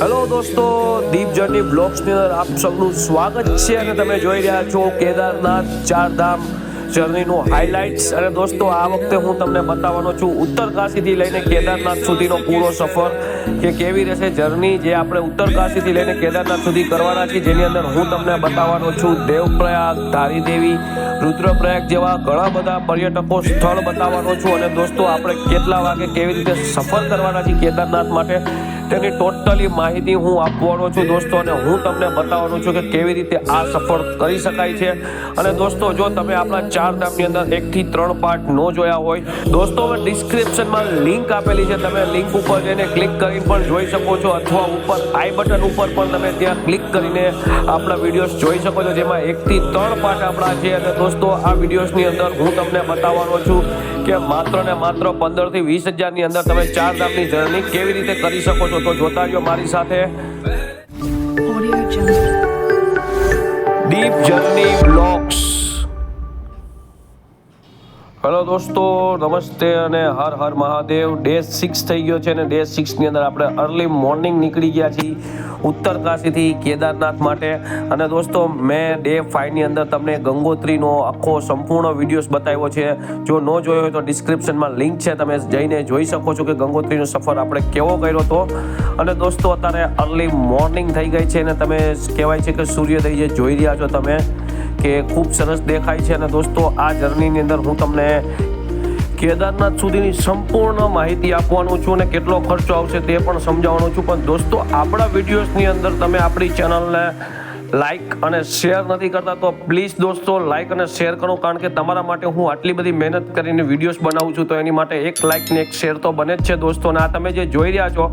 Hello દોસ્તો, દીપ journey બ્લોગ્સની અંદર આપ સૌનું સ્વાગત છે અને તમે જોઈ રહ્યા છો કેદારનાથ ચારધામ જર્નીનું હાઇલાઇટ્સ. અને દોસ્તો, આ વખતે હું તમને બતાવવાનો છું ઉત્તરકાશીથી લઈને કેદારનાથ સુધીનો પૂરો સફર કે કેવી રહેશે જર્ની જે આપણે ઉત્તરકાશીથી લઈને કેદારનાથ સુધી કરવાના છીએ, જેની અંદર હું તમને બતાવવાનો છું દેવપ્રયાગ, ધારીદેવી, રુદ્રપ્રયાગ જેવા ઘણા બધા પર્યટકો સ્થળ બતાવવાનો છું. અને દોસ્તો, આપણે કેટલા વાગે કેવી રીતે સફર કરવાના છીએ કેદારનાથ માટે તેની ટોટલી માહિતી હું આપવાનો છું દોસ્તો. અને હું તમને બતાવવાનો છું કે કેવી રીતે આ સફર કરી શકાય છે. અને દોસ્તો, જો તમે આપણા ચારધામની અંદર 1 થી 3 પાર્ટ ન જોયા હોય દોસ્તો, હવે ડિસ્ક્રિપ્શનમાં લિંક આપેલી છે, તમે લિંક ઉપર જઈને ક્લિક કરીને પણ જોઈ શકો છો, અથવા ઉપર આઈ બટન ઉપર પણ તમે ત્યાં ક્લિક કરીને આપણા વિડીયોઝ જોઈ શકો છો, જેમાં 1 થી 3 પાર્ટ આપણા છે. અને દોસ્તો, આ વિડીયોઝની અંદર હું તમને બતાવવાનો છું કે માત્ર ને માત્ર 15 થી 20 હજારની અંદર તમે ચારધામની જર્ની કેવી રીતે કરી શકો છો. તો જોતા રહ્યો મારી સાથે દીપ જર્ની બ્લોગ્સ. હેલો દોસ્તો, નમસ્તે અને હર હર મહાદેવ. ડે 6 થઈ ગયો છે અને ડે 6 ની અંદર આપણે અર્લી મોર્નિંગ નીકળી ગયા છીએ ઉત્તરકાશીથી કેદારનાથ માટે. અને દોસ્તો, મેં ડે 5 ની અંદર તમને ગંગોત્રીનો આખો સંપૂર્ણ વિડીયોઝ બતાવ્યો છે. જો ન જોયો હોય તો ડિસ્ક્રિપ્શનમાં લિંક છે, તમે જઈને જોઈ શકો છો કે ગંગોત્રીનો સફર આપણે કેવો કર્યો હતો. અને દોસ્તો, અત્યારે અર્લી મોર્નિંગ થઈ ગઈ છે અને તમે કહેવાય છે કે સૂર્યોદય જે જોઈ રહ્યા છો તમે કે ખૂબ સરસ દેખાય છે. અને દોસ્તો, આ જર્નીની અંદર હું તમને કેદારનાથ સુધીની સંપૂર્ણ માહિતી આપવાનું છું અને કેટલો ખર્ચો આવશે તે પણ સમજાવવાનું છું. પણ દોસ્તો, આપણા વિડીયોઝની અંદર તમે આપણી ચેનલને લાઇક અને શેર નથી કરતા તો પ્લીઝ દોસ્તો લાઇક અને શેર કરો, કારણ કે તમારા માટે હું આટલી બધી મહેનત કરીને વિડીયોઝ બનાવું છું, તો એની માટે એક લાઇક ને એક શેર તો બને જ છે દોસ્તો. અને આ તમે જે જોઈ રહ્યા છો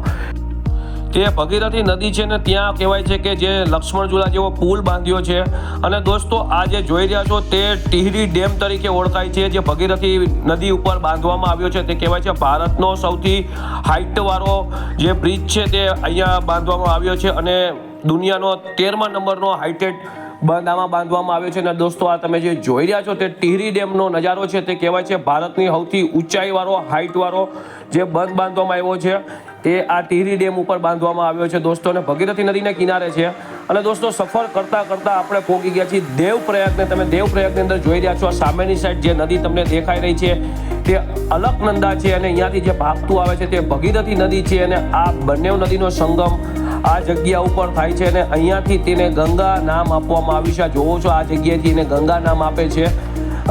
તે ભગીરથી નદી છે ને ત્યાં કહેવાય છે કે જે લક્ષ્મણ ઝૂલા જેવો પુલ બાંધ્યો છે. અને દોસ્તો, આ જે જોઈ રહ્યા છો તે ટિહરી ડેમ તરીકે ઓળખાય છે, જે ભગીરથી નદી ઉપર બાંધવામાં આવ્યો છે. તે કહેવાય છે ભારતનો સૌથી હાઇટવાળો જે બ્રિજ છે તે અહીંયા બાંધવામાં આવ્યો છે અને દુનિયાનો 13મા નંબરનો હાઇટેડ આમાં બાંધવામાં આવ્યો છે. અને દોસ્તો, આ તમે જે જોઈ રહ્યા છો તે ટિહરી ડેમનો નજારો છે, તે કહેવાય છે ભારતની સૌથી ઊંચાઈવાળો હાઇટવાળો જે બંધ બાંધવામાં આવ્યો છે તે આ ટિહરી ડેમ ઉપર બાંધવામાં આવ્યો છે દોસ્તો, અને ભગીરથી નદીના કિનારે છે. અને દોસ્તો, સફર કરતાં કરતાં આપણે પહોંચી ગયા છીએ દેવપ્રયાગને. તમે દેવપ્રયાગની અંદર જોઈ રહ્યા છો આ સામેની સાઈડ જે નદી તમને દેખાઈ રહી છે તે અલકનંદા છે, અને અહીંયાથી જે ભાગતું આવે છે તે ભગીરથી નદી છે. અને આ બંને નદીનો સંગમ આ જગ્યા ઉપર થાય છે અને અહીંયાથી તેને ગંગા નામ આપવામાં આવ્યું છે. આ જોવો છો, આ જગ્યાએથી એને ગંગા નામ આપે છે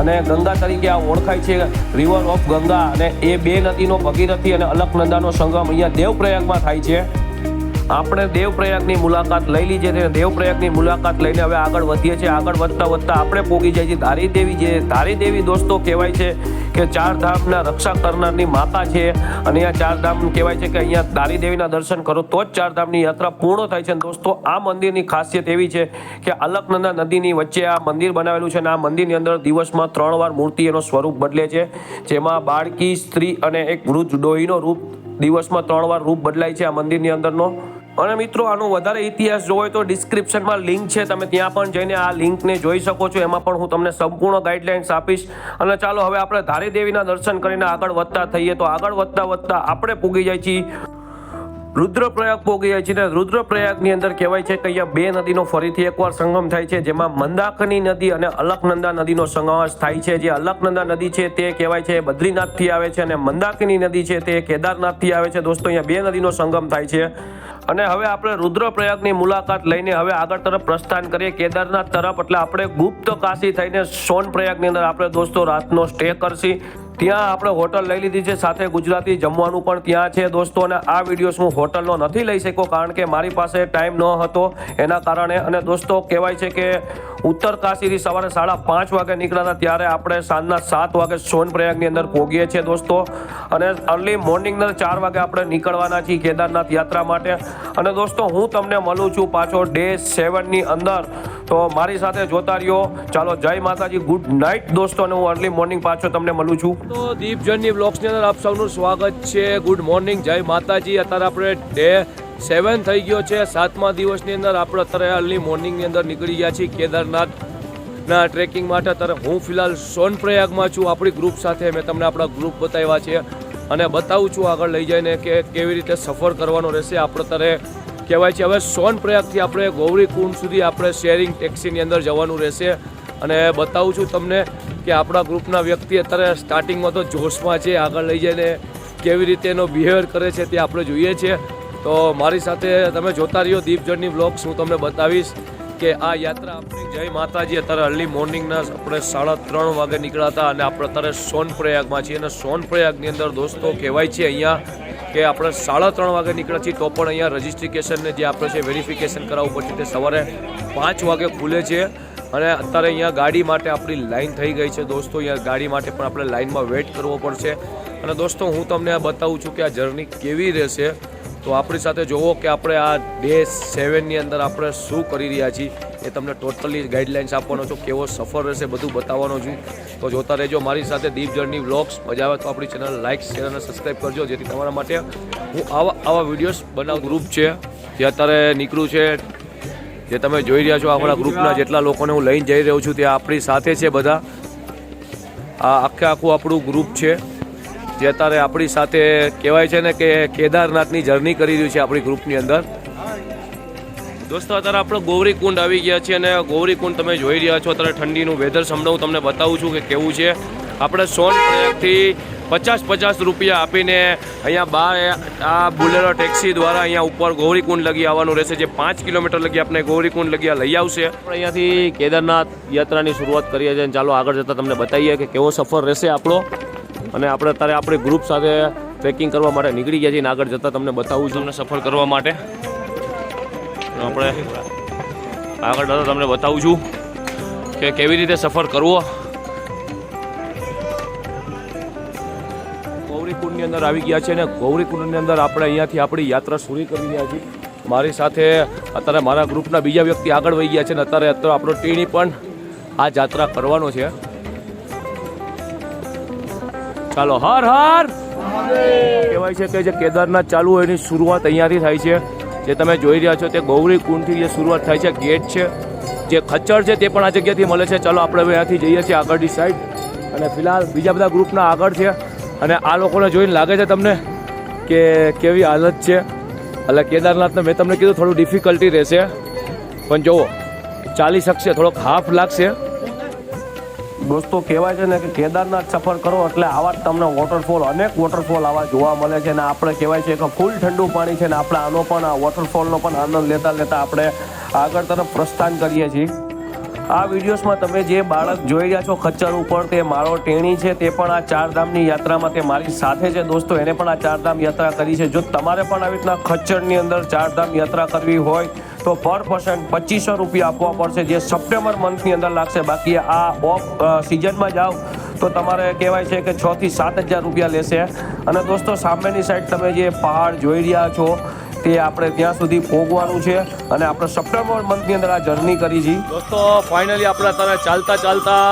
અને ગંગા તરીકે આ ઓળખાય છે, રિવર ઓફ ગંગા. અને એ બે નદીનો ભગીરથી અને અલકનંદાનો સંગમ અહીંયા દેવપ્રયાગમાં થાય છે. આપણે દેવપ્રયાગની મુલાકાત લઈ લીધી છે. દેવપ્રયાગની મુલાકાત લઈને હવે આગળ વધીએ છીએ. આગળ વધતા વધતા આપણે પહોંચી જાય છે ધારીદેવી. જે ધારીદેવી દોસ્તો કહેવાય છે કે ચારધામના રક્ષા કરનારની માતા છે. અને અહીંયા ચારધામ કહેવાય છે કે અહીંયા ધારીદેવીના દર્શન કરો તો જ ચારધામની યાત્રા પૂર્ણ થાય છે. દોસ્તો, આ મંદિરની ખાસિયત એવી છે કે અલકનંદા નદીની વચ્ચે આ મંદિર બનાવેલું છે અને આ મંદિરની અંદર દિવસમાં 3 વાર મૂર્તિ એનો સ્વરૂપ બદલે છે, જેમાં બાળકી, સ્ત્રી અને એક વૃદ્ધ ડોહીનો રૂપ દિવસમાં 3 વાર રૂપ બદલાય છે આ મંદિરની અંદરનો. અને મિત્રો, આનો વધારે ઇતિહાસ જોવો હોય તો ડિસ્ક્રિપ્શનમાં લિંક છે, તમે ત્યાં પણ જઈને આ લિંકને જોઈ શકો છો. એમાં પણ હું તમને સંપૂર્ણ ગાઈડલાઇન્સ આપીશ. અને ચાલો હવે આપણે ધારીદેવીના દર્શન કરીને આગળ વધતા થઈએ. તો આગળ વધતા આપણે પૂગી જાય છીએ રુદ્રપ્રયાગ પહોંચી જાય છે. ને રુદ્રપ્રયાગની અંદર કહેવાય છે કે અહીંયા બે નદીનો ફરીથી એકવાર સંગમ થાય છે, જેમાં મંદાકની નદી અને અલકનંદા નદીનો સમાવેશ થાય છે. જે અલકનંદા નદી છે તે કહેવાય છે બદ્રીનાથથી આવે છે અને મંદાકની નદી છે તે કેદારનાથથી આવે છે. દોસ્તો, અહીંયા બે નદીનો સંગમ થાય છે. અને હવે આપણે રુદ્રપ્રયાગની મુલાકાત લઈને હવે આગળ તરફ પ્રસ્થાન કરીએ કેદારનાથ તરફ. એટલે આપણે ગુપ્ત કાશી થઈને સોનપ્રયાગની અંદર આપણે દોસ્તો રાતનો સ્ટે કરશી. ત્યાં આપણે હોટલ લઈ લીધી છે, સાથે ગુજરાતી જમવાનું પણ ત્યાં છે દોસ્તો. અને આ વિડીયોઝ હું હોટલનો નથી લઈ શક્યો કારણ કે મારી પાસે ટાઈમ ન હતો એના કારણે. અને દોસ્તો, કહેવાય છે કે ઉત્તરકાશીથી સવારે 5:30 વાગે નીકળ્યા હતા, ત્યારે આપણે સાંજના 7 વાગે સોનપ્રયાગની અંદર પહોંચીએ છીએ દોસ્તો. અને અર્લી મોર્નિંગના 4 વાગે આપણે નીકળવાના છીએ કેદારનાથ યાત્રા માટે. અને દોસ્તો, હું તમને મળું છું પાછો ડે 7ની અંદર, તો મારી સાથે જોતા રહ્યો. ચાલો, જય માતાજી, ગુડ નાઇટ દોસ્તો. અને હું અર્લી મોર્નિંગ પાછો તમને મળું છું. તો દીપ જર્ની બ્લોગ્સની અંદર આપ સૌનું સ્વાગત છે. ગુડ મોર્નિંગ, જય માતાજી. અત્યારે આપણે ડે 7 થઈ ગયો છે. 7મા દિવસની અંદર આપણે અત્યારે અર્લી મોર્નિંગની અંદર નીકળી ગયા છીએ કેદારનાથના ટ્રેકિંગ માટે. અત્યારે હું ફિલહાલ સોનપ્રયાગમાં છું આપણી ગ્રુપ સાથે. મેં તમને આપણા ગ્રુપ બતાવ્યા છે અને બતાવું છું આગળ લઈ જઈને કે કેવી રીતે સફર કરવાનો રહેશે. આપણે અત્યારે કહેવાય છે. હવે સોનપ્રયાગથી આપણે ગૌરીકુંડ સુધી આપણે શેરિંગ ટેક્સીની અંદર જવાનું રહેશે. અને બતાવું છું તમને કે આપણા ગ્રુપના વ્યક્તિ અત્યારે સ્ટાર્ટિંગમાં તો જોશમાં છે, આગળ લઈ જઈને કેવી રીતે એનો બિહેવિયર કરે છે તે આપણે જોઈએ છીએ. તો મારી સાથે તમે જોતા રહ્યો દીપ જર્ની વ્લોગ્સ. હું તમને બતાવીશ કે આ યાત્રા આપણી જય માતાજી. અત્યારે અર્લી મોર્નિંગના આપણે 3:30 વાગે નીકળ્યા હતા અને આપણે અત્યારે સોનપ્રયાગમાં છીએ. અને સોનપ્રયાગની અંદર દોસ્તો કહેવાય છે અહીંયા કે આપણે 3:30 વાગે નીકળ્યા છીએ તો પણ અહીંયા રજિસ્ટ્રેશનને જે આપણે છે વેરિફિકેશન કરાવવું પડશે તે સવારે 5 વાગે ખુલે છે. અને અત્યારે અહીંયા ગાડી માટે આપણી લાઈન થઈ ગઈ છે દોસ્તો. અહીંયા ગાડી માટે પણ આપણે લાઈનમાં વેઇટ કરવો પડશે. અને દોસ્તો હું તમને આ બતાવું છું કે આ જર્ની કેવી રહેશે. તો આપણી સાથે જોવો કે આપણે આ ડે 7ની અંદર આપણે શું કરી રહ્યા છીએ એ તમને ટોટલી ગાઈડલાઇન્સ આપવાનો છું. કેવો સફર રહેશે બધું બતાવવાનો છું. તો જોતા રહેજો મારી સાથે દીપ જર્ની વ્લોગ્સ. મજા આવે તો આપણી ચેનલ લાઇક શેર અને સબસ્ક્રાઈબ કરજો, જેથી તમારા માટે હું આવા વિડીયોઝ બનાવ. ગ્રુપ છે જે અત્યારે નીકળ્યું છે, જે તમે જોઈ રહ્યા છો આપણા ગ્રુપના જેટલા લોકોને હું લઈને જઈ રહ્યો છું તે આપણી સાથે છે બધા. આ આખું આપણું ગ્રુપ છે જે અત્યારે આપણી સાથે કહેવાય છે ને કે કેદારનાથની જર્ની કરી રહ્યું છે આપણી ગ્રુપની અંદર. દોસ્તો અત્યારે આપણે ગૌરીકુંડ આવી ગયા છીએ અને ગૌરીકુંડ તમે જોઈ રહ્યા છો. અત્યારે ઠંડીનું વેધર સમજાવું તમને બતાવું છું કે કેવું છે. આપણે સોનપ્રયાગથી 50 રૂપિયા આપીને અહીંયા બહાર આ બોલેરો ટેક્સી દ્વારા અહીંયા ઉપર ગૌરીકુંડ લગી આવવાનું રહેશે, જે 5 કિલોમીટર લગી આપણે ગૌરીકુંડ લગી લઈ આવશે. આપણે અહીંયાથી કેદારનાથ યાત્રાની શરૂઆત કરીએ છીએ. ચાલો આગળ જતાં તમને બતાવીએ કે કેવો સફર રહેશે આપણો. અને આપણે અત્યારે આપણી ગ્રુપ સાથે ટ્રેકિંગ કરવા માટે નીકળી ગયા છીએ. આગળ જતાં તમને બતાવું છું તમને સફર કરવા માટે. આપણે આગળ જતાં તમને બતાવું છું કે કેવી રીતે સફર કરવો. ગૌરીકુંડની અંદર આવી ગયા છે અને ગૌરીકુંડની અંદર આપણે અહીંયાથી આપણી યાત્રા શરૂ કરી રહ્યા છીએ. મારી સાથે અત્યારે મારા ગ્રુપના બીજા વ્યક્તિ આગળ વહી ગયા છે અને અત્યારે આપણો ટીણી પણ આ યાત્રા કરવાનો છે. ચાલો હર હર કહેવાય છે કે જે કેદારનાથ ચાલુ હોય એની શરૂઆત અહીંયાથી થાય છે. જે તમે જોઈ રહ્યા છો તે ગૌરીકુંડથી જે શરૂઆત થાય છે. ગેટ છે, જે ખચ્ચર છે તે પણ આ જગ્યાથી મળે છે. ચાલો આપણે હવે અહીંયાથી જઈએ છીએ આગળની સાઈડ. અને ફિલહાલ બીજા બધા ગ્રુપના આગળ છે અને આ લોકોને જોઈને લાગે છે તમને કે કેવી હાલત છે. એટલે કેદારનાથને મેં તમને કીધું થોડું ડિફિકલ્ટી રહેશે, પણ જુઓ ચાલી શકશે, થોડોક હાફ લાગશે. દોસ્તો કહેવાય છે ને કે કેદારનાથ સફર કરો એટલે આવા જ તમને વોટરફોલ, અનેક વોટરફોલ આવા જોવા મળે છે. અને આપણે કહેવાય છે કે ફૂલ ઠંડુ પાણી છે ને આપણે આનો પણ આ વોટરફોલનો પણ આનંદ લેતા લેતા આપણે આગળ તરફ પ્રસ્થાન કરીએ છીએ. આ વિડીયોઝમાં તમે જે બાળક જોઈ રહ્યા છો ખચ્ચર ઉપર, તે મારો ટેણી છે. તે પણ આ 4 ધામની યાત્રામાં તે મારી સાથે છે દોસ્તો. એને પણ આ 4 ધામ યાત્રા કરી છે. જો તમારે પણ આવી રીતના ખચ્ચરની અંદર 4 ધામ યાત્રા કરવી હોય તો પર પર્સન 2500 રૂપિયા આપવા પડશે, જે સપ્ટેમ્બર મંથની અંદર લાગશે. બાકી આ ઓફ સિઝનમાં જાઓ તો તમારે કહેવાય છે કે 6 થી 7 હજાર રૂપિયા લેશે. અને દોસ્તો સામેની સાઈડ તમે જે પહાડ જોઈ રહ્યા છો તે આપણે ત્યાં સુધી પહોંચવાનું છે અને આપણે સપ્ટેમ્બર મંથની અંદર આ જર્ની કરી છે. દોસ્તો ફાઇનલી આપણે અત્યારે ચાલતા ચાલતા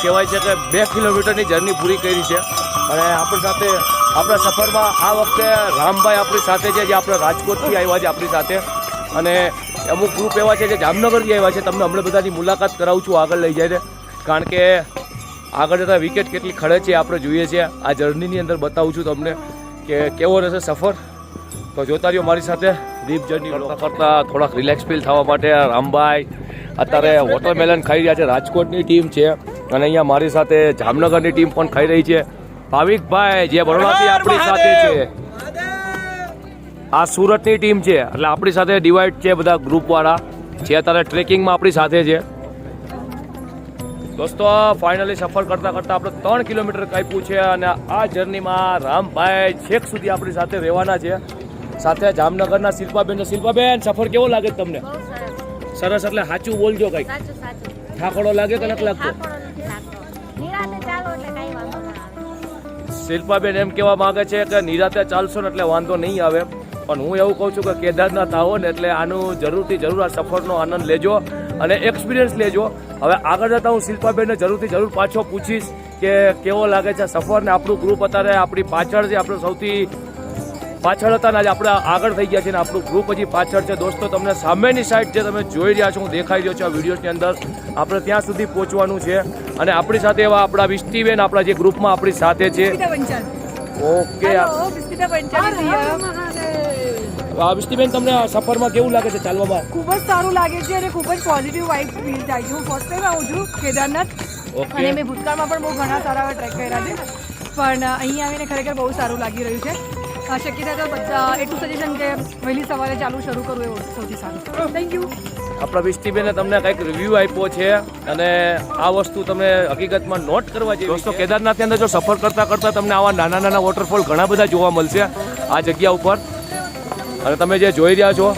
કહેવાય છે કે 2 કિલોમીટરની જર્ની પૂરી કરી છે. અને આપણી સાથે આપણા સફરમાં આ વખતે રામભાઈ આપણી સાથે છે, જે આપણે રાજકોટથી આવ્યા છે આપણી સાથે. અને અમુક ગ્રુપ એવા છે જે જામનગરથી આવ્યા છે. તમને હમણાં બધાની મુલાકાત કરાવું છું આગળ લઈ જાય. કારણ કે આગળ જતાં વિકેટ કેટલી ખડે છે આપણે જોઈએ છીએ. આ જર્નીની અંદર બતાવું છું તમને કે કેવો રહેશે સફર. તો જોતા રહ્યો મારી સાથે. દીપ જર્ની કરતા થોડાક રિલેક્સ ફીલ થવા માટે રામભાઈ અત્યારે વોટરમેલન ખાઈ રહ્યા છે. રાજકોટની ટીમ છે અને અહીંયા મારી સાથે જામનગરની ટીમ પણ ખાઈ રહી છે. ભાવિકભાઈ જે બરોડાથી આપણી સાથે છે, આ સુરતની ટીમ છે. એટલે આપણી સાથે ડિવાઈડ છે બધા ગ્રુપવાળા જે અત્યારે ટ્રેકિંગમાં આપણી સાથે છે. દોસ્તો ફાઇનલી સફર કરતાં કરતાં આપણે 3 કિલોમીટર કાપ્યું છે અને આ જર્નીમાં રામભાઈ છેક સુધી આપણી સાથે રહેવાના છે. સાથે જામનગરના શિલ્પાબેન. શિલ્પાબેન સફર કેવો લાગે તમને? સરસ. એટલે સાચું બોલજો કંઈક. થાકડો લાગે કે નથી લાગતો? શિલ્પાબેન એમ કહેવા માંગે છે કે નિરાતે ચાલશો ને એટલે વાંધો નહીં આવે. પણ હું એવું કહું છું કે કેદારનાથ આવો ને એટલે આનું જરૂરથી જરૂર આ સફરનો આનંદ લેજો અને એક્સપિરિયન્સ લેજો. હવે આગળ જતાં હું શિલ્પાબેનને જરૂર પાછો પૂછીશ કે કેવો લાગે છે સફર. ને આપણું ગ્રુપ અત્યારે આપણી પાછળ છે. આપણે સૌથી પાછળ હતા ને આજે આપણે આગળ થઈ ગયા છે ને આપણું ગ્રુપ હજી પાછળ છે. દોસ્તો તમને સામેની સાઈડ જે તમે જોઈ રહ્યા છો, હું દેખાઈ રહ્યો છું આ વિડીયોની અંદર, આપણે ત્યાં સુધી પહોંચવાનું છે. અને આપણી સાથે એવા આપણા વિષ્ટિબેન આપણા જે ગ્રુપમાં આપણી સાથે છે. ઓકે વિષ્ટિબેન, તમને આ સફરમાં કેવું લાગે છે ચાલવામાં? ખૂબ જ સારું લાગે છે અને ખૂબ જ પોઝિટિવ વાઇબ ફીલ થાય છે. હું ફર્સ્ટ ટાઈમ આવું છું કેદારનાથ અને મેં ભૂતકાળમાં પણ બહુ ઘણા સારા ટ્રેક કર્યા છે, પણ અહીં આવીને ખરેખર બહુ સારું લાગી રહ્યું છે. શક્ય થાય તો બધા એટલું સજેશન કે વહેલી સવારે ચાલુ શરૂ કરવું એ સૌથી સારું. Thank you. આપણા વિષ્ટિબેને તમને કંઈક રિવ્યૂ આપ્યો છે અને આ વસ્તુ તમે હકીકતમાં નોટ કરવા જેવી. દોસ્તો, કેદારનાથની અંદર જો સફર કરતાં તમને આવા નાના નાના વોટરફોલ ઘણા બધા જોવા મળશે આ જગ્યા ઉપર. અને તમે જે જોઈ રહ્યા છો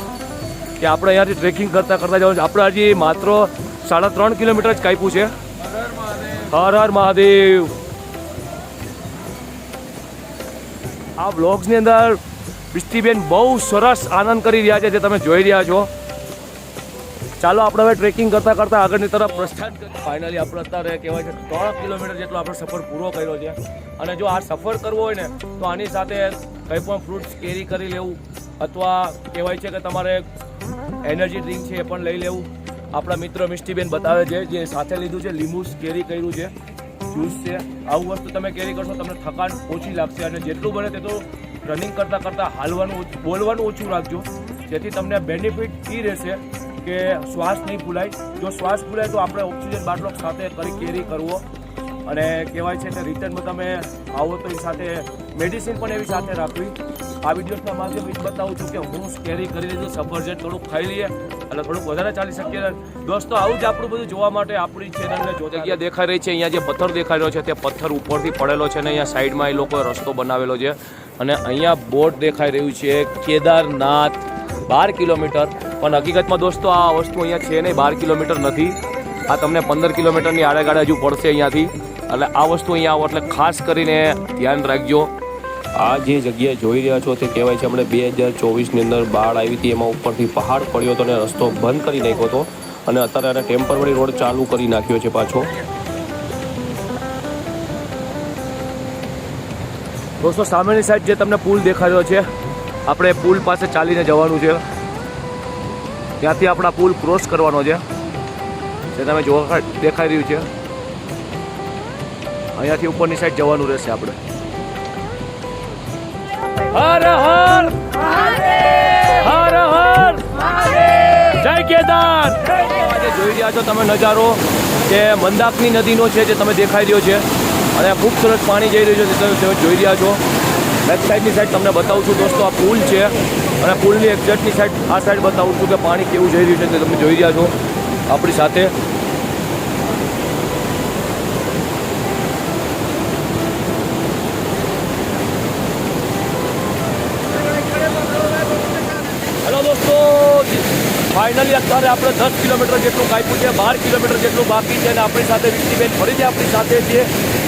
કે આપણે અહીંયાથી ટ્રેકિંગ કરતાં જવાનું છે. આપણે હજી માત્ર 3.5 કિલોમીટર જ કાપ્યું છે. હર હર મહાદેવ. આ બ્લોગ્સની અંદર વિષ્ટિબેન બહુ સરસ આનંદ કરી રહ્યા છે જે તમે જોઈ રહ્યા છો. ચાલો આપણે હવે ટ્રેકિંગ કરતાં આગળની તરફ પ્રસ્થાન કરીએ. ફાઇનલી આપણે અત્યારે કહેવાય છે 3 કિલોમીટર જેટલો આપણે સફર પૂરો કર્યો છે. અને જો આ સફર કરવો હોય ને તો આની સાથે કંઈ પણ ફ્રૂટ્સ કેરી કરી લેવું, અથવા કહેવાય છે કે તમારે એનર્જી ડ્રિંક છે એ પણ લઈ લેવું. આપણા મિત્ર મિષ્ટીબેન બતાવે છે જે સાથે લીધું છે લીંબુ કેરી કર્યું છે, જ્યુસ છે. આવું વસ્તુ તમે કેરી કરશો તમને થકાન ઓછી લાગશે. અને જેટલું બને તેટલું રનિંગ કરતાં હાલવાનું બોલવાનું ઓછું રાખજો, જેથી તમને બેનિફિટ એ રહેશે કે શ્વાસ નહીં ફૂલાય. જો શ્વાસ ફૂલાય તો આપણે ઓક્સિજન બાટલો સાથે કેરી કરવો. અને કહેવાય છે કે રિટર્નમાં તમે આવો તો એ સાથે મેડિસિન પણ એવી સાથે રાખવી. આ વિડીયોના માધ્યમથી બતાવું છું કે હું કેરી કરી લીધું, સફરજન થોડુંક ખાઈ લઈએ અને થોડુંક વધારે ચાલી શકીએ. દોસ્તો, આવું જ આપણું બધું જોવા માટે આપણી ચેનલને જો જગ્યા દેખાઈ રહી છે, અહીંયા જે પથ્થર દેખાઈ રહ્યો છે તે પથ્થર ઉપરથી પડેલો છે અને અહીંયા સાઈડમાં એ લોકોએ રસ્તો બનાવેલો છે. અને અહીંયા બોર્ડ દેખાઈ રહ્યું છે કેદારનાથ 12 કિલોમીટર. પણ હકીકતમાં દોસ્તો આ વસ્તુ અહીંયા છે નહીં, 12 કિલોમીટર નથી. આ તમને 15 કિલોમીટરની આડેગાડે હજુ પડશે અહીંયાથી. એટલે આ વસ્તુ અહીંયા આવો એટલે ખાસ કરીને ધ્યાન રાખજો. આ જે જગ્યાએ જોઈ રહ્યા છો તે કહેવાય છે આપણે 2024ની અંદર બાઢ આવી હતી, એમાં ઉપરથી પહાડ પડ્યો હતો અને રસ્તો બંધ કરી નાખ્યો હતો. અને અત્યારે એને ટેમ્પરરી રોડ ચાલુ કરી નાખ્યો છે પાછો. દોસ્તો, સામેની સાઈડ જે તમને પુલ દેખાઈ રહ્યો છે, આપણે પુલ પાસે ચાલીને જવાનું છે. ત્યાંથી આપણા પુલ ક્રોસ કરવાનો છે, જે તમે જોવા દેખાઈ રહ્યું છે. અહીંયાથી ઉપરની સાઈડ જવાનું રહેશે આપણે. હર હર હર હર જય કેદાર. જોઈ રહ્યા છો તમે નજારો જે મંદાકની નદીનો છે, જે તમે દેખાઈ રહ્યો છે. અને ખૂબ સરસ પાણી જઈ રહ્યું છે, તમે જોઈ રહ્યા છો. બેક સાઈડની સાઈડ તમને બતાવું છું દોસ્તો, આ પુલ છે અને પુલની એક્ઝેક્ટની સાઈડ આ સાઈડ બતાવું છું કે પાણી કેવું જઈ રહ્યું છે, તે તમે જોઈ રહ્યા છો આપણી સાથે. હેલો દોસ્તો, ફાઇનલી અત્યારે આપણે 10 કિલોમીટર જેટલું કાપ્યું છે, 12 કિલોમીટર જેટલું બાકી છે. અને આપણી સાથે વિષ્ટિબેન ફરીથી આપણી સાથે છે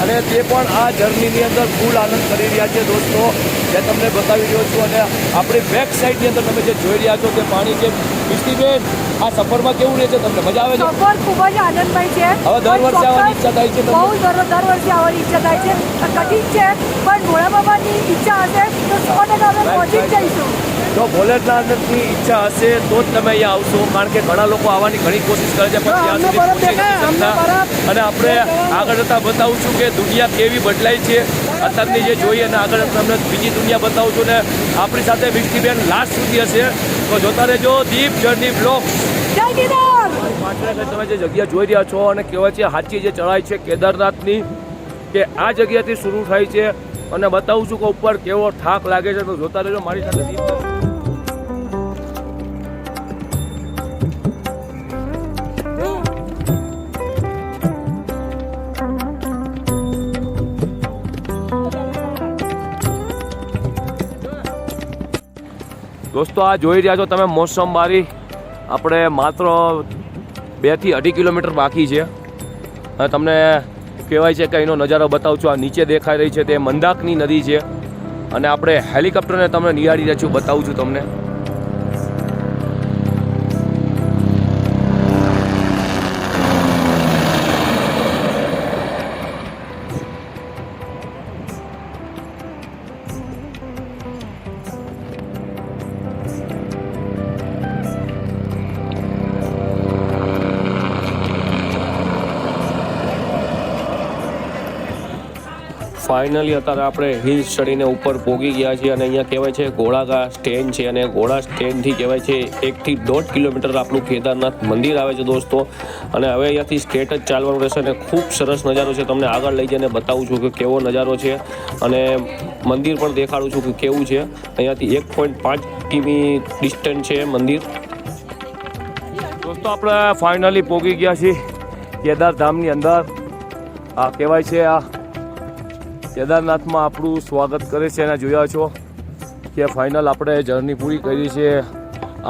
અને તે પણ આ જર્નીની અંદર ફૂલ આનંદ કરી રહ્યા છે દોસ્તો, જે તમને બતાવી રહ્યો છું. અને આપણી બેક સાઈડની અંદર તમે જે જોઈ રહ્યા છો તે પાણી છે. વિષ્ટિબેન, આ સફરમાં કેવું રહે છે? તમને મજા આવે છે? સફર ખૂબ જ આનંદમય છે. હવે દર વર્ષે આવવાની ઈચ્છા થાય છે? બહુ દર વર્ષે આવવાની ઈચ્છા થાય છે. કઠિન છે, પણ ભોળા બાબાની ઈચ્છા હશે તો 100% અમે પહોંચી જ જઈશું. જો ભોલેનાથની ઈચ્છા હશે તો જ તમે અહીંયા આવશો, કારણ કે ઘણા લોકો આવવાની ઘણી કોશિશ કરે છે પણ ત્યાં સુધી પહોંચી નથી શકતા. અને આપણે આગળ જતાં બતાવું છું કે દુનિયા કેવી બદલાઈ છે અત્યારની જે જોઈએ, અને આગળ તમને બીજી દુનિયા બતાવું છું. ને આપણી સાથે વિષ્ટિબેન લાસ્ટ સુધી હશે, તો જોતા રહેજો દીપ જર્ની બ્લોગ. જય કેદાર. પાછળ તમે જે જગ્યા જોઈ રહ્યા છો અને કહેવાય છે સાચી જે ચઢાઈ છે કેદારનાથની, કે આ જગ્યાથી શરૂ થાય છે. અને બતાવું છું કે ઉપર કેવો થાક લાગે છે, તો જોતા રહેજો મારી સાથે દીપ. દોસ્તો, આ જોઈ રહ્યા છો તમે મોસમબારી. આપણે માત્ર 2 થી 2.5 કિલોમીટર બાકી છે. અને તમને કહેવાય છે કે એનો નજારો બતાવું છું. આ નીચે દેખાઈ રહી છે તે મંદાકની નદી છે. અને આપણે હેલિકોપ્ટરને તમને નિહાળી રહ્યા છું, બતાવું છું તમને. ફાઇનલી અત્યારે આપણે હિલ્સ ચડીને ઉપર પહોંચી ગયા છીએ અને અહીંયા કહેવાય છે ઘોડાગા સ્ટેન્ડ છે અને ઘોડા સ્ટેન્ડથી કહેવાય છે 1 થી 1.5 કિલોમીટર આપણું કેદારનાથ મંદિર આવે છે દોસ્તો. અને હવે અહીંયાથી સ્ટ્રેટ જ ચાલવાનું રહેશે અને ખૂબ સરસ નજારો છે. તમને આગળ લઈ જઈને બતાવું છું કે કેવો નજારો છે અને મંદિર પણ દેખાડું છું કે કેવું છે. અહીંયાથી 1.5 કિમી ડિસ્ટન્સ છે મંદિર. દોસ્તો આપણે ફાઇનલી પહોંચી ગયા છીએ કેદારધામની અંદર. આ કહેવાય છે આ કેદારનાથમાં આપણું સ્વાગત કરે છે અને જોયા છો કે ફાઇનલ આપણે જર્ની પૂરી કરી છે.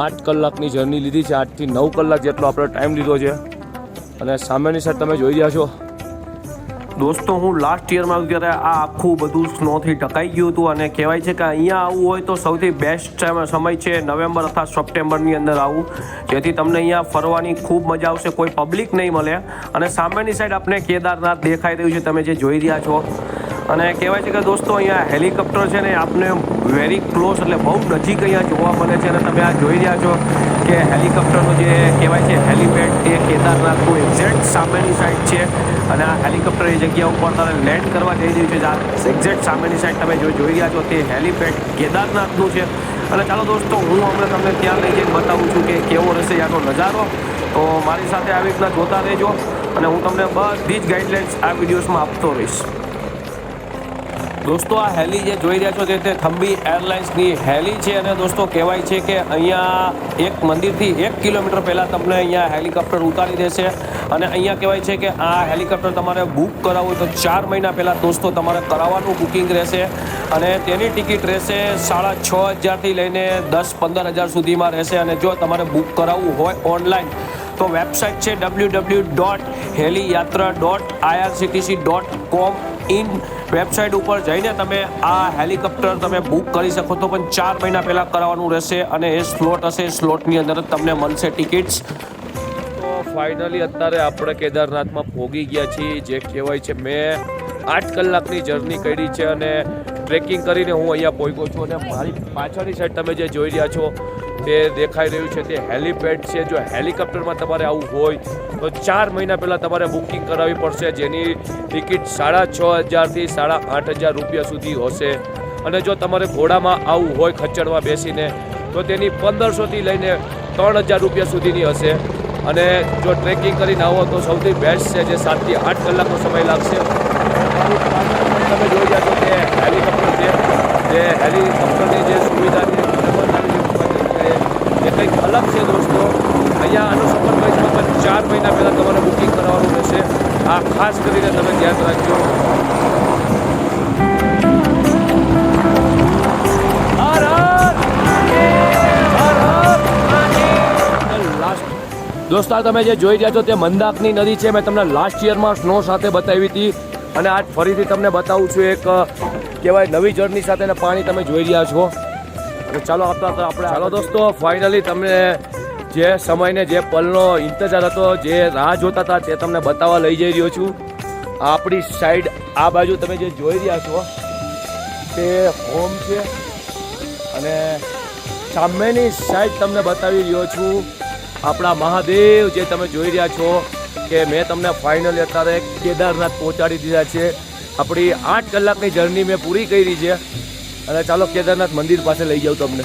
8 કલાકની જર્ની લીધી છે. 8 થી 9 કલાક જેટલો આપણે ટાઈમ લીધો છે અને સામેની સાઈડ તમે જોઈ રહ્યા છો દોસ્તો. હું લાસ્ટ યરમાં આવ્યું ત્યારે આ આખું બધું સ્નોથી ઢકાઈ ગયું હતું અને કહેવાય છે કે અહીંયા આવવું હોય તો સૌથી બેસ્ટ સમય છે નવેમ્બર અથવા સપ્ટેમ્બરની અંદર આવવું, જેથી તમને અહીંયા ફરવાની ખૂબ મજા આવશે. કોઈ પબ્લિક નહીં મળે અને સામેની સાઈડ આપણે કેદારનાથ દેખાઈ રહ્યું છે તમે જે જોઈ રહ્યા છો. અને કહેવાય છે કે દોસ્તો અહીંયા હેલિકોપ્ટર છે ને આપને વેરી ક્લોઝ એટલે બહુ નજીક અહીંયા જોવા મળે છે. અને તમે આ જોઈ રહ્યા છો કે હેલિકોપ્ટરનું જે કહેવાય છે હેલિપેડ એ કેદારનાથનું એક્ઝેક્ટ સામેની સાઈડ છે અને આ હેલિકોપ્ટર એ જગ્યા ઉપર તારે લેન્ડ કરવા જઈ રહ્યું છે. આ એક્ઝેક્ટ સામેની સાઈડ તમે જોઈ રહ્યા છો તે હેલિપેડ કેદારનાથનું છે. અને ચાલો દોસ્તો હું હમણાં તમને ત્યાં લઈ જઈને બતાવું છું કે કેવો રહેશે આનો નજારો. તો મારી સાથે આવી રીતના જોતા રહેજો અને હું તમને બધી જ ગાઈડલાઇન્સ આ વિડીયોઝમાં આપતો રહીશ. દોસ્તો આ હેલી જે જોઈ રહ્યા છો તે થંબી એરલાઇન્સની હેલી છે અને દોસ્તો કહેવાય છે કે અહીંયા એક મંદિરથી 1 કિલોમીટર પહેલાં તમને અહીંયા હેલિકોપ્ટર ઉતારી દેશે. અને અહીંયા કહેવાય છે કે આ હેલિકોપ્ટર તમારે બુક કરાવવું હોય તો 4 મહિના પહેલાં દોસ્તો તમારે કરાવવાનું બુકિંગ રહેશે અને તેની ટિકિટ રહેશે 6,500થી લઈને 10-15 હજાર સુધીમાં રહેશે. અને જો તમારે બુક કરાવવું હોય ઓનલાઈન તો વેબસાઇટ છે www.heliyatra.irctc.com. ઇન વેબસાઇટ ઉપર જઈને તમે આ હેલિકોપ્ટર તમે બુક કરી શકો તો પણ 4 મહિના પહેલાં કરાવવાનું રહેશે અને એ સ્લોટ હશે સ્લોટની અંદર જ તમને મળશે ટિકિટ્સ. તો ફાઇનલી અત્યારે આપણે કેદારનાથમાં પહોંચી ગયા છીએ. જે કહેવાય છે મેં 8 કલાકની જર્ની કરી છે અને ટ્રેકિંગ કરીને હું અહીંયા પહોંચ્યો છું. અને મારી પાછળની સાઈડ તમે જે જોઈ રહ્યા છો તે દેખાઈ રહ્યું છે તે હેલિપેડ છે. જો હેલિકોપ્ટરમાં તમારે આવવું હોય તો 4 મહિના પહેલાં તમારે બુકિંગ કરાવવી પડશે, જેની ટિકિટ 6,500થી 8,500 રૂપિયા સુધી હશે. અને જો તમારે ઘોડામાં આવવું હોય ખચ્ચરમાં બેસીને તો તેની 1,500થી લઈને 3,000 રૂપિયા સુધીની હશે. અને જો ટ્રેકિંગ કરીને આવો તો સૌથી બેસ્ટ છે જે 7 થી 8 કલાકનો સમય લાગશે. તમે જોઈ રહ્યા છો કે હેલિકોપ્ટર છે, જે હેલિકોપ્ટરની જે સુવિધા છે એ કંઈક અલગ છે દોસ્તો. અહીંયા આનો સફર કરી શકો 4 મહિના પહેલાં તમારે બુકિંગ કરાવવાનું રહેશે. આ ખાસ કરીને તમે ધ્યાન રાખજો. દોસ્તો તમે જે જોઈ રહ્યા છો તે મંદાકની નદી છે. મેં તમને લાસ્ટ યરમાં સ્નો સાથે બતાવી હતી અને આજ ફરીથી તમને બતાવું છું એક કહેવાય નવી જર્ની સાથે. અને પાણી તમે જોઈ રહ્યા છો. ચાલો ચાલો દોસ્તો ફાઇનલી તમને જે સમયને જે પલનો ઇંતજાર હતો, જે રાહ જોતા હતા તે તમને બતાવવા લઈ જઈ રહ્યો છું. આપણી સાઈડ આ બાજુ તમે જે જોઈ રહ્યા છો તે હોમ છે અને સામેની સાઈડ તમને બતાવી રહ્યો છું આપણા મહાદેવ. જે તમે જોઈ રહ્યા છો કે મેં તમને ફાઇનલી અત્યારે કેદારનાથ પહોંચાડી દીધા છે. આપણી 8 કલાકની જર્ની મેં પૂરી કરી છે અને ચાલો કેદારનાથ મંદિર પાસે લઈ જાઉં તમને.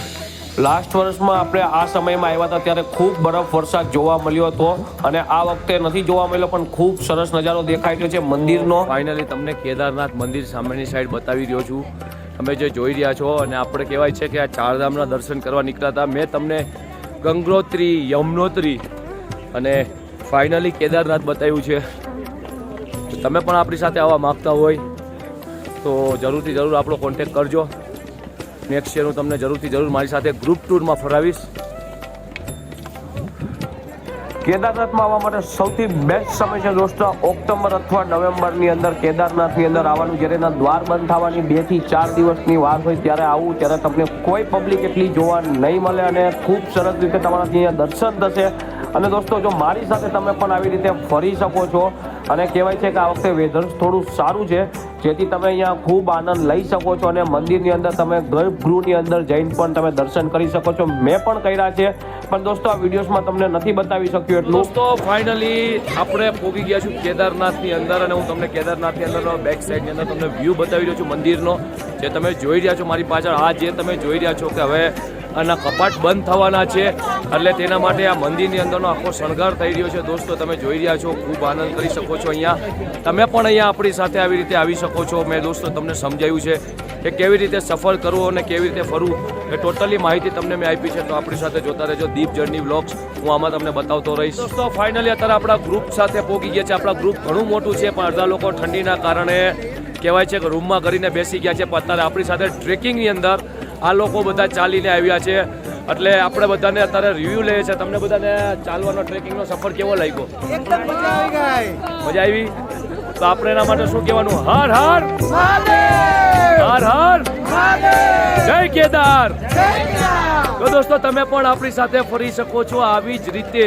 લાસ્ટ વર્ષમાં આપણે આ સમયમાં આવ્યા હતા ત્યારે ખૂબ બરફ વરસાદ જોવા મળ્યો હતો અને આ વખતે નથી જોવા મળ્યો, પણ ખૂબ સરસ નજારો દેખાઈ રહ્યો છે મંદિરનો. ફાઇનલી તમને કેદારનાથ મંદિર સામેની સાઈડ બતાવી રહ્યો છું તમે જે જોઈ રહ્યા છો. અને આપણે કહેવાય છે કે આ 4 ધામના દર્શન કરવા નીકળ્યા હતા. મેં તમને ગંગોત્રી, યમનોત્રી અને ફાઇનલી કેદારનાથ બતાવ્યું છે. તમે પણ આપણી સાથે આવવા માગતા હોય તો જરૂરથી જરૂર આપણો કોન્ટેક્ટ કરજો. નેક્સ્ટ યર હું તમને જરૂર મારી સાથે ગ્રુપ ટૂરમાં ફરાવીશ. કેદારનાથમાં આવવા માટે સૌથી બેસ્ટ સમય છે દોસ્તો ઓક્ટોબર અથવા નવેમ્બરની અંદર કેદારનાથની અંદર આવવાનું. જ્યારે એના દ્વાર બંધ થવાની 2 થી 4 દિવસની વાર હોય ત્યારે આવવું. ત્યારે તમને કોઈ પબ્લિક એટલી જોવા નહીં મળે અને ખૂબ સરસ રીતે તમારાથી અહીંયા દર્શન થશે. અને દોસ્તો જો મારી સાથે તમે પણ આવી રીતે ફરી શકો છો. અને કહેવાય છે કે આ વખતે વેધર થોડું સારું છે, જેથી તમે અહીંયા ખૂબ આનંદ લઈ શકો છો. અને મંદિરની અંદર તમે ગર્ભગૃહની અંદર જઈને પણ તમે દર્શન કરી શકો છો. મેં પણ કર્યા છે. પણ દોસ્તો આ વિડીયોઝમાં તમને નથી બતાવી શક્યું એટલું. દોસ્તો ફાઇનલી આપણે પહોંચી ગયા છું કેદારનાથની અંદર અને હું તમને કેદારનાથની અંદરનો બેક સાઈડની અંદર તમને વ્યૂ બતાવી રહ્યો છું મંદિરનો. જે તમે જોઈ રહ્યા છો મારી પાછળ, આ જે તમે જોઈ રહ્યા છો કે હવે આના કપાટ બંધ થવાના છે, એટલે તેના માટે આ મંદિરની અંદરનો આખો શણગાર થઈ રહ્યો છે. દોસ્તો તમે જોઈ રહ્યા છો, ખૂબ આનંદ કરી શકો છો અહીંયા. તમે પણ અહીંયા આપણી સાથે આવી રીતે આવી શકો છો. મેં દોસ્તો તમને સમજાવ્યું છે કે કેવી રીતે સફર કરવું અને કેવી રીતે ફરવું, એ ટોટલી માહિતી તમને મેં આપી છે. તો આપણી સાથે જોતા રહેજો દીપ જર્ની વ્લોગ્સ, હું આમાં તમને બતાવતો રહીશ. દોસ્તો ફાઇનલી અત્યારે આપણા ગ્રુપ સાથે પહોંચી ગયા છે. આપણા ગ્રુપ ઘણું મોટું છે, પણ અડધા લોકો ઠંડીના કારણે કહેવાય છે કે રૂમમાં કરીને બેસી ગયા છે. પણ અત્યારે આપણી સાથે ટ્રેકિંગની અંદર આ લોકો બધા ચાલીને આવ્યા છે, એટલે આપણે બધાને અત્યારે રિવ્યૂ લઈએ છીએ. તમને બધાને ચાલવાનો ટ્રેકિંગનો સફર કેવો લાગ્યો? એકદમ મજા આવી ગઈ. મજા આવી? તો આપણે એના માટે શું કહેવાનું? હર હર હર હર જય કેદાર. તો દોસ્તો તમે પણ આપણી સાથે ફરી શકો છો આવી જ રીતે,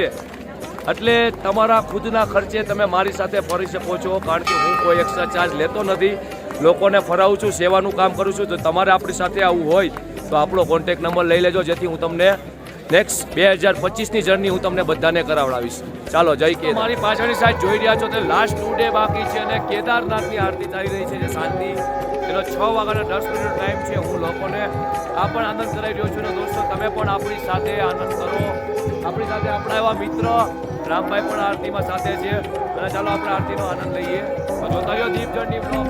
એટલે તમારા ખુદના ખર્ચે તમે મારી સાથે ફરી શકો છો. કારણ કે હું કોઈ એક્સ્ટ્રા ચાર્જ લેતો નથી, લોકોને ફરાવું છું, સેવાનું કામ કરું છું. તો તમારે આપણી સાથે આવવું હોય તો આપણો કોન્ટેક્ટ નંબર લઈ લેજો, જેથી હું તમને નેક્સ્ટ 2025ની જર્ની હું તમને બધાને કરાવડાવીશ. ચાલો જય કે. મારી પાછળની સાઈડ જોઈ રહ્યા છો તે લાસ્ટ 2 ડે બાકી છે અને કેદારનાથની આરતી ચાલી રહી છે જે સાંજની. એનો 6 વાગ્યાનો 10 મિનિટનો ટાઈમ છે. હું લોકોને આ પણ આનંદ કરાવી રહ્યો છું. અને દોસ્તો તમે પણ આપણી સાથે આનંદ કરો. આપણી સાથે આપણા એવા મિત્ર રામભાઈ પણ આરતીમાં સાથે છે. અને ચાલો આપણે આરતીનો આનંદ લઈએ. તો જોતા રહ્યો દીપ જર્ની બ્લોગ.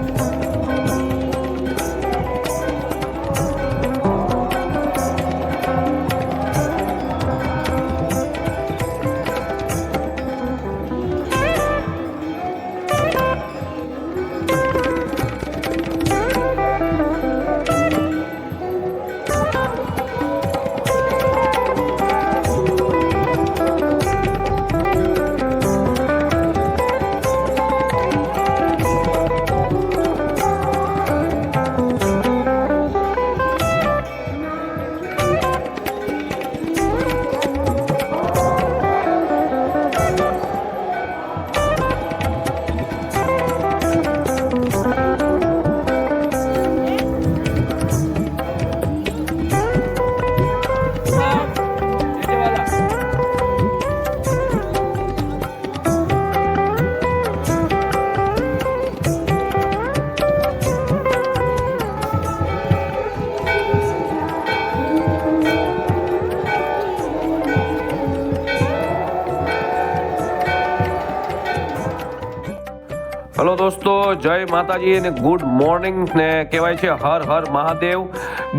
હલો દોસ્તો, જય માતાજી અને ગુડ મોર્નિંગ. ને કહેવાય છે હર હર મહાદેવ.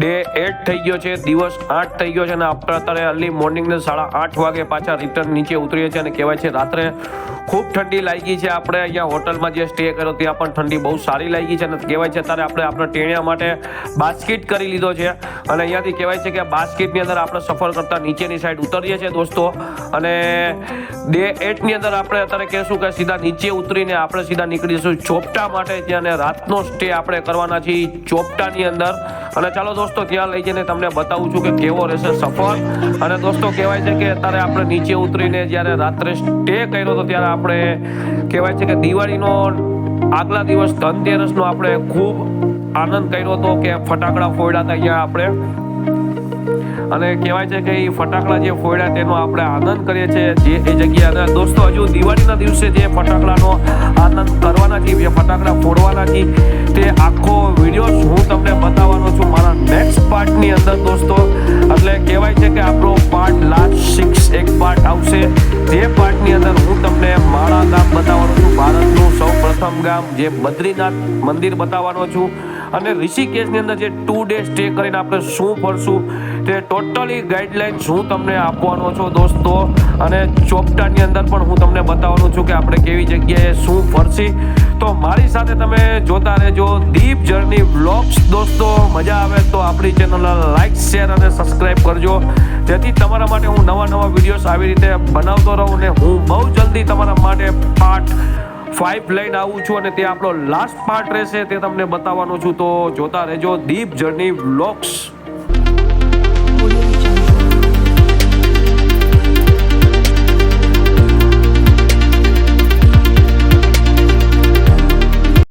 ડે 8 થઈ ગયો છે, દિવસ 8 થઈ ગયો છે અને આપણે અત્યારે અર્લી મોર્નિંગને 8:30 વાગે પાછા રિટર્ન નીચે ઉતરીએ છીએ. અને કહેવાય છે રાત્રે ખૂબ ઠંડી લાગી છે. આપણે અહીંયા હોટલમાં જે સ્ટે કર્યો ત્યાં પણ ઠંડી બહુ સારી લાગી છે. અને કહેવાય છે અત્યારે આપણે આપણા ટેણિયા માટે બાસ્કેટ કરી લીધો છે. અને અહીંયાથી કહેવાય છે કે બાસ્કેટની અંદર આપણે સફર કરતા નીચેની સાઈડ ઉતરીએ છીએ દોસ્તો. અને ડે 8ની અંદર આપણે અત્યારે કહેશું કે સીધા નીચે ઉતરીને આપણે સીધા નીકળીશું ચોપટા માટે. ત્યાં રાતનો સ્ટે આપણે કરવાના છીએ ચોપટાની અંદર. અને ચાલો દોસ્તો ત્યાં લઈ જઈને તમને બતાવું છું કે કેવો રહેશે સફર. અને દોસ્તો કહેવાય છે કે અત્યારે આપણે નીચે ઉતરીને જ્યારે રાત્રે સ્ટે કર્યો હતો ત્યારે આપણે કહેવાય છે કે દિવાળીનો આગલા દિવસ ધનતેરસનો આપણે ખૂબ આનંદ કર્યો હતો કે ફટાકડા ફોડ્યા હતા અહીંયા આપણે. અને કહેવાય છે કે એ ફટાકડા જે ફોડ્યા તેનો આપણે આનંદ કરીએ છીએ જે એ જગ્યાએ. અને દોસ્તો હજુ દિવાળીના દિવસે જે ફટાકડાનો આનંદ કરવાના છીએ, જે ફટાકડા ફોડવાના છીએ, તે આખો વિડીયો હું તમને બતાવવાનો છું મારા નેક્સ્ટ પાર્ટની અંદર દોસ્તો. એટલે કહેવાય છે કે આપણો પાર્ટ લાસ્ટ 6 એક પાર્ટ આવશે. તે પાર્ટની અંદર હું તમને મારા ગામ બતાવવાનો છું, ભારતનું સૌ પ્રથમ ગામ જે બદ્રીનાથ મંદિર બતાવવાનો છું. અને ઋષિકેશની અંદર જે 2 ડે સ્ટે કરીને આપણે શું ફરશું તે ટોટલી ગાઈડલાઇન્સ હું તમને આપવાનો છું દોસ્તો. અને ચોપટાની અંદર પણ હું તમને બતાવવાનું છું કે આપણે કેવી જગ્યાએ શું ફરશી. તો મારી સાથે તમે જોતા રહેજો દીપ જર્ની વ્લોગ્સ દોસ્તો. મજા આવે તો આપણી ચેનલને લાઈક, શેર અને સબસ્ક્રાઈબ કરજો, જેથી તમારા માટે હું નવા વિડીયોઝ આવી રીતે બનાવતો રહું. અને હું બહુ જલ્દી તમારા માટે પાર્ટ 5 લઈને આવું છું અને તે આપણો લાસ્ટ પાર્ટ રહેશે, તે તમને બતાવવાનું છું. તો જોતા રહેજો દીપ જર્ની વ્લોગ્સ.